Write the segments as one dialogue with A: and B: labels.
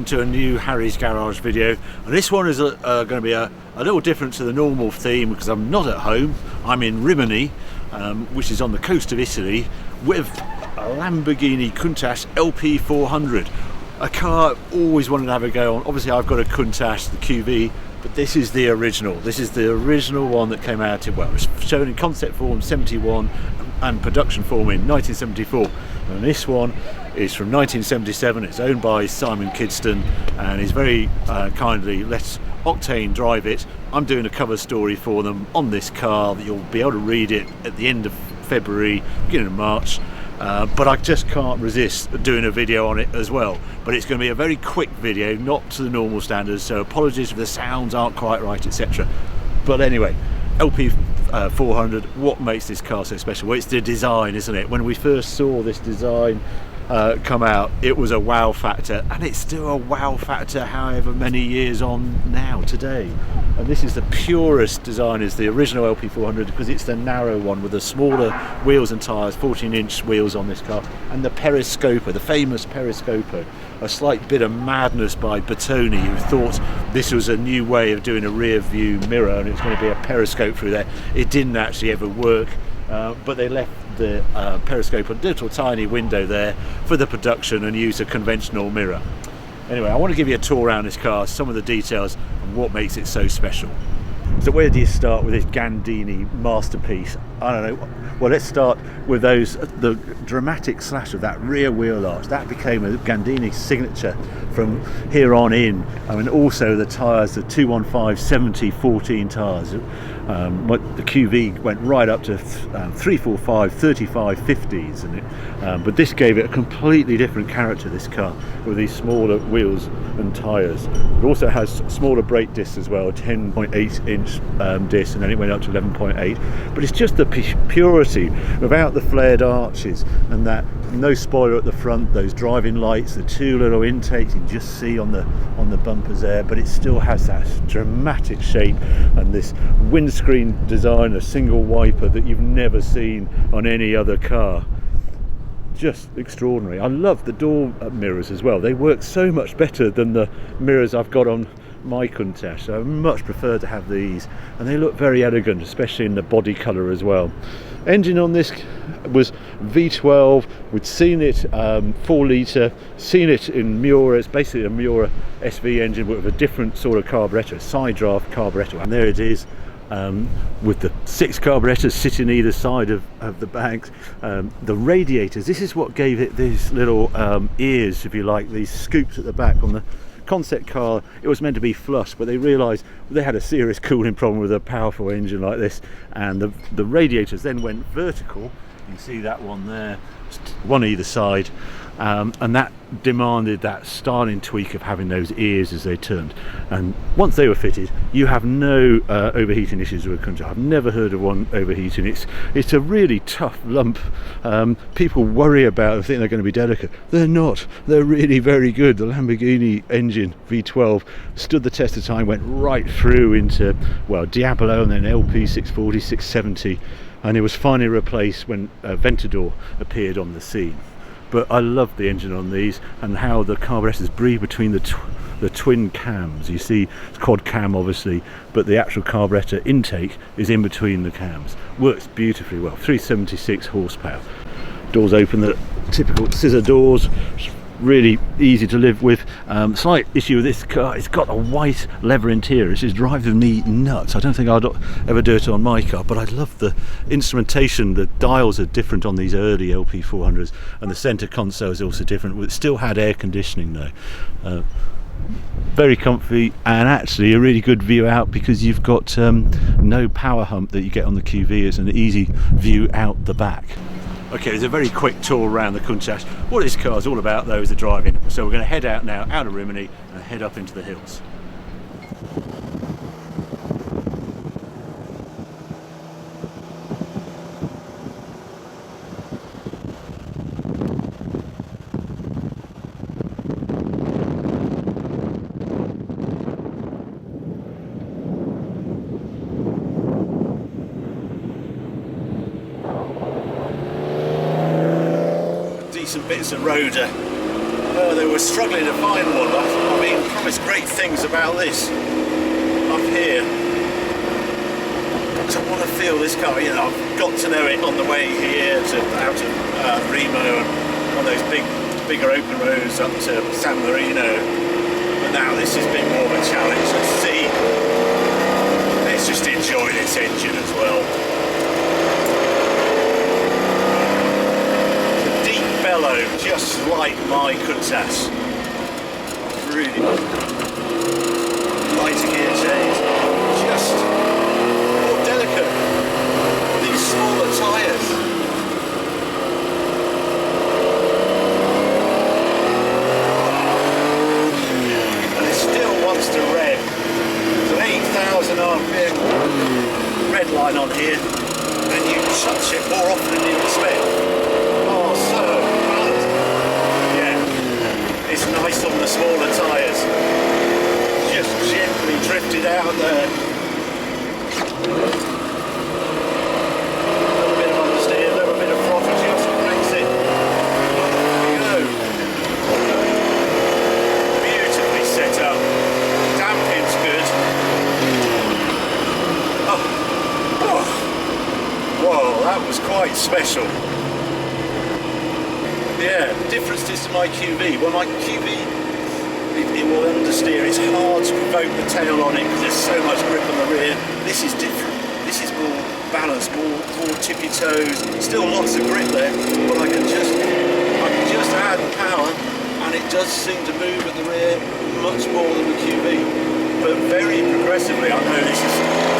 A: welcome to a new Harry's Garage video, and this one is going to be a little different to the normal theme because I'm not at home. I'm in Rimini, which is on the coast of Italy, with a Lamborghini Countach LP400, a car I've always wanted to have a go on. Obviously I've got a Countach, the QV, but this is the original. This is the original one that came out in, well, it was shown in concept form 71 and production form in 1974, and this one is from 1977. It's owned by Simon Kidston, and he's very kindly let Octane drive it. I'm doing a cover story for them on this car that you'll be able to read it at the end of February, beginning of March, but I just can't resist doing a video on it as well. But it's going to be a very quick video, not to the normal standards, so apologies if the sounds aren't quite right, etc. But anyway, LP400, what makes this car so special? Well, it's the design, isn't it? When we first saw this design come out, it was a wow factor, and it's still a wow factor however many years on now today. And this is the purest design, is the original LP400, because it's the narrow one with the smaller wheels and tyres, 14-inch wheels on this car, and the periscoper, the famous periscoper, a slight bit of madness by Bertoni, who thought this was a new way of doing a rear view mirror and it was going to be a periscope through there. It didn't actually ever work, but they left the periscope, a little tiny window there for the production, and used a conventional mirror. Anyway, I want to give you a tour around this car, some of the details and what makes it so special. So where do you start with this Gandini masterpiece? I don't know. Well, let's start with the dramatic slash of that rear wheel arch. That became a Gandini signature from here on in. I mean, also the tyres, the 215 70/14 tyres. The QV went right up to 345 35 50s, and but this gave it a completely different character, this car, with these smaller wheels and tyres. It also has smaller brake discs as well, 10.8-inch disc, and then it went up to 11.8. But it's just the purity without the flared arches, and that no spoiler at the front, those driving lights, the two little intakes you can just see on the bumpers there, but it still has that dramatic shape and this windscreen design, a single wiper that you've never seen on any other car. Just extraordinary. I love the door mirrors as well. They work so much better than the mirrors I've got on my Countach, so I much prefer to have these, and they look very elegant, especially in the body colour as well. Engine on this was V12. We'd seen it 4 litre, seen it in Miura. It's basically a Miura SV engine but with a different sort of carburettor, side draft carburettor, and there it is, with the 6 carburettors sitting either side of the bags. The radiators, this is what gave it these little ears, if you like, these scoops at the back. On the concept car it was meant to be flush, but they realised they had a serious cooling problem with a powerful engine like this, and the radiators then went vertical. You can see that one there, one either side, and that demanded that styling tweak of having those ears as they turned. And once they were fitted, you have no overheating issues with a Countach. I've never heard of one overheating. It's a really tough lump. People worry about it, think they're going to be delicate. They're not. They're really very good. The Lamborghini engine V12 stood the test of time, went right through into, well, Diablo and then LP640, 670, and it was finally replaced when Ventador appeared on the scene. But I love the engine on these, and how the carburetors breathe between the twin cams. You see it's quad cam obviously, but the actual carburetor intake is in between the cams. Works beautifully well. 376 horsepower. Doors open, the typical scissor doors, really easy to live with. Slight issue with this car, it's got a white leather interior. It just drives me nuts. I don't think I'd ever do it on my car, but I love the instrumentation. The dials are different on these early LP400s, and the centre console is also different. It still had air conditioning though. Very comfy, and actually a really good view out, because you've got no power hump that you get on the QV. It's an easy view out the back. Okay, there's a very quick tour around the Countach. What this car is all about though is the driving. So we're going to head out now, out of Rimini, and head up into the hills. Decent bits of road. They were struggling to find one. I there's great things about this up here. So I want to feel this car. You know, I've got to know it on the way here to out of Remo and on those bigger open roads up to San Marino. But now this has been more of a challenge. Let's see. Let's just enjoy this engine as well. It's a deep bellow, just like my Countach. Really lighter gear change, just more delicate. These smaller tyres. And it still wants to rev. There's an 8,000 RPM red line on here, and you touch it more often than you expect. Oh, so balanced. Yeah, it's nice on the smaller tyres. Just gently drifted out there. A little bit of understeer, a little bit of throttle, just breaks it. There we go. Beautifully set up. Damping's good. Oh. Whoa, that was quite special. Yeah, the difference is to my QV. Well, my QV, it will understeer. It's hard to provoke the tail on it because there's so much grip on the rear. This is different. This is more balanced, more tippy toes. Still lots of grip there, but I can just add power, and it does seem to move at the rear much more than the QV. But very progressively. I know this is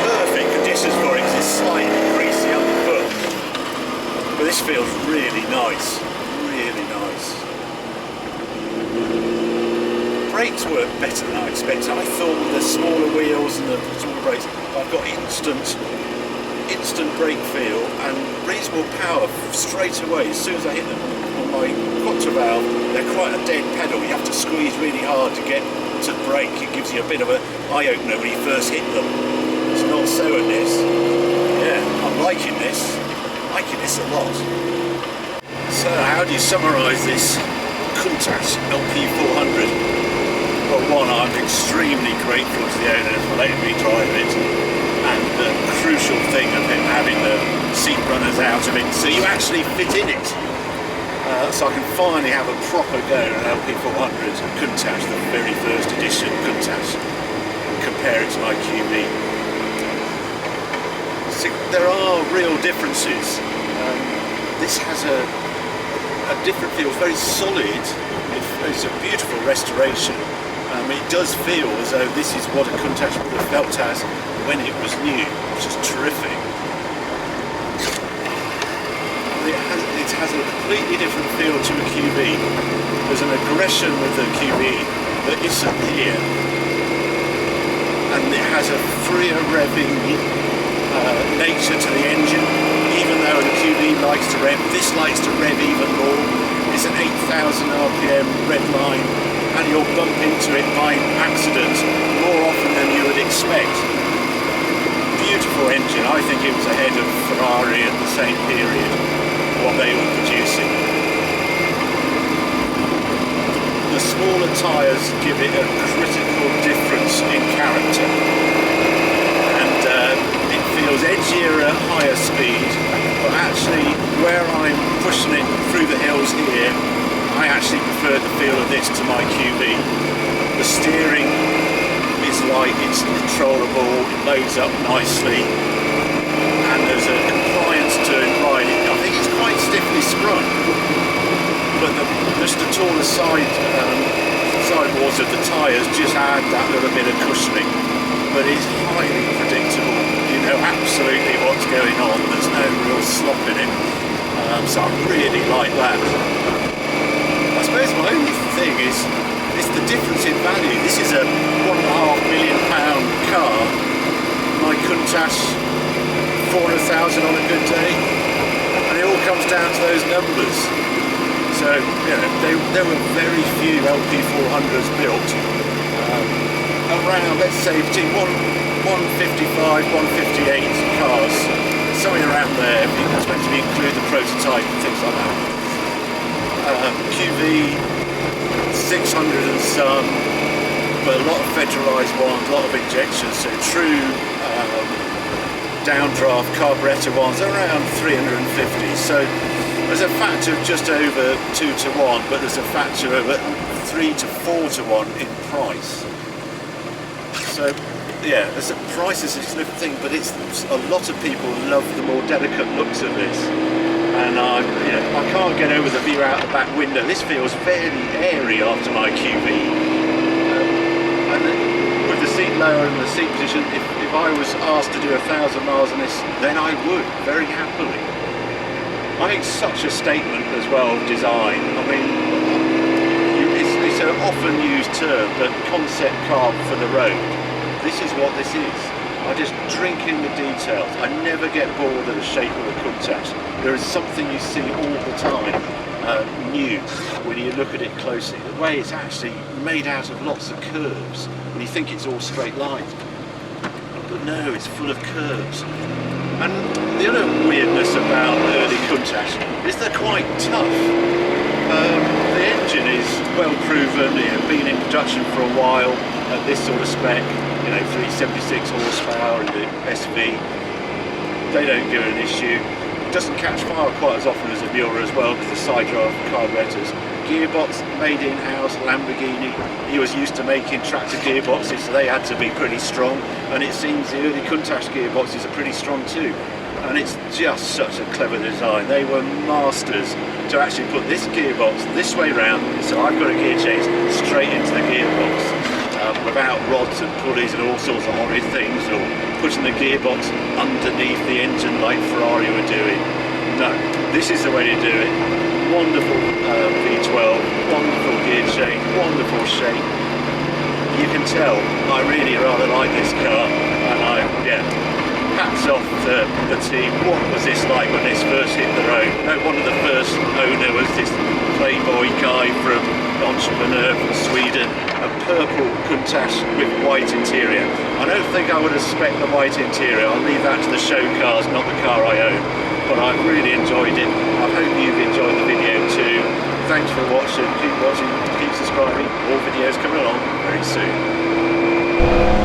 A: perfect conditions for it because it's slightly greasy underfoot. But this feels really nice. Really nice. Brakes work better than I expected. I thought with the smaller wheels and the smaller brakes, I've got instant brake feel and reasonable power straight away as soon as I hit them. On my quattro valve, they're quite a dead pedal. You have to squeeze really hard to get to brake. It gives you a bit of an eye-opener when you first hit them. It's not so in this. Yeah, I'm liking this. Liking this a lot. So how do you summarise this Countach LP400? Well, one, I'm extremely grateful to the owner for letting me drive it, and the crucial thing of him having the seat runners out of it, so you actually fit in it. So I can finally have a proper go at an LP400 Countach, the very first edition Countach, and compare it to my QV. So there are real differences. This has a different feel, it's very solid. It's a beautiful restoration. It does feel as though this is what a Countach would have felt as when it was new, which is terrific. It has a completely different feel to a QV. There's an aggression with the QV that isn't here. And it has a freer revving nature to the engine. Even though the QV likes to rev, this likes to rev even more. It's an 8,000 RPM red line, and you'll bump into it by accident more often than you would expect. Beautiful engine. I think it was ahead of Ferrari at the same period, what they were producing. The smaller tyres give it a critical difference in character, and it feels edgier at higher speed, but actually where I'm pushing it through the hills here, I actually prefer the feel of this to my QV. The steering is light, it's controllable, it loads up nicely, and there's a compliance to it riding. I think it's quite stiffly sprung, but just the taller sidewalls of the tyres just add that little bit of cushioning. But it's highly predictable. You know absolutely what's going on. There's no real slop in it. So I really like that. I suppose my only thing is the difference in value. This is a £1.5 million car. My Countach, 400,000 on a good day. And it all comes down to those numbers. So, you know, there were very few LP400s built. Around, let's say, between 155, 158 cars, something around there, especially if you include the prototype and things like that. QV 600 and some, but a lot of federalised ones, a lot of injections, so true downdraft carburettor ones are around 350. So there's a factor of just over 2 to 1, but there's a factor of 3 to 4 to 1 in price. So yeah, the price is a significant thing, but it's a lot of people love the more delicate looks of this. And I can't get over the view out the back window. This feels fairly airy after my QV. And with the seat lower and the seat position, if I was asked to do 1,000 miles on this, then I would, very happily. I think it's such a statement as well of design. I mean, it's an often used term, but concept car for the road. This is what this is. I just drink in the details. I never get bored of the shape of the Countach. There is something you see all the time, new, when you look at it closely. The way it's actually made out of lots of curves, and you think it's all straight lines. But no, it's full of curves. And the other weirdness about early Countach is they're quite tough. The engine is well proven, been in production for a while at this sort of spec. 376 horsepower in the SV, they don't give it an issue. It doesn't catch fire quite as often as a Miura as well, because the side draft carburetors. Gearbox made in-house, Lamborghini. He was used to making tractor gearboxes, so they had to be pretty strong, and it seems the early Countach gearboxes are pretty strong too. And it's just such a clever design. They were masters to actually put this gearbox this way round, so I've got a gear change straight into the gearbox. Without rods and pulleys and all sorts of horrid things, or putting the gearbox underneath the engine like Ferrari were doing. No, this is the way to do it. Wonderful V12, wonderful gear change, wonderful shape. You can tell I really rather like this car, and hats off to the team. What was this like when this first hit the road? One of the first owner was this playboy guy from entrepreneur from Sweden, a purple Countach with white interior. I don't think I would have spec the white interior. I'll leave that to the show cars, not the car I own. But I've really enjoyed it. I hope you've enjoyed the video too. Thanks for watching. Keep watching, keep subscribing. More videos coming along very soon.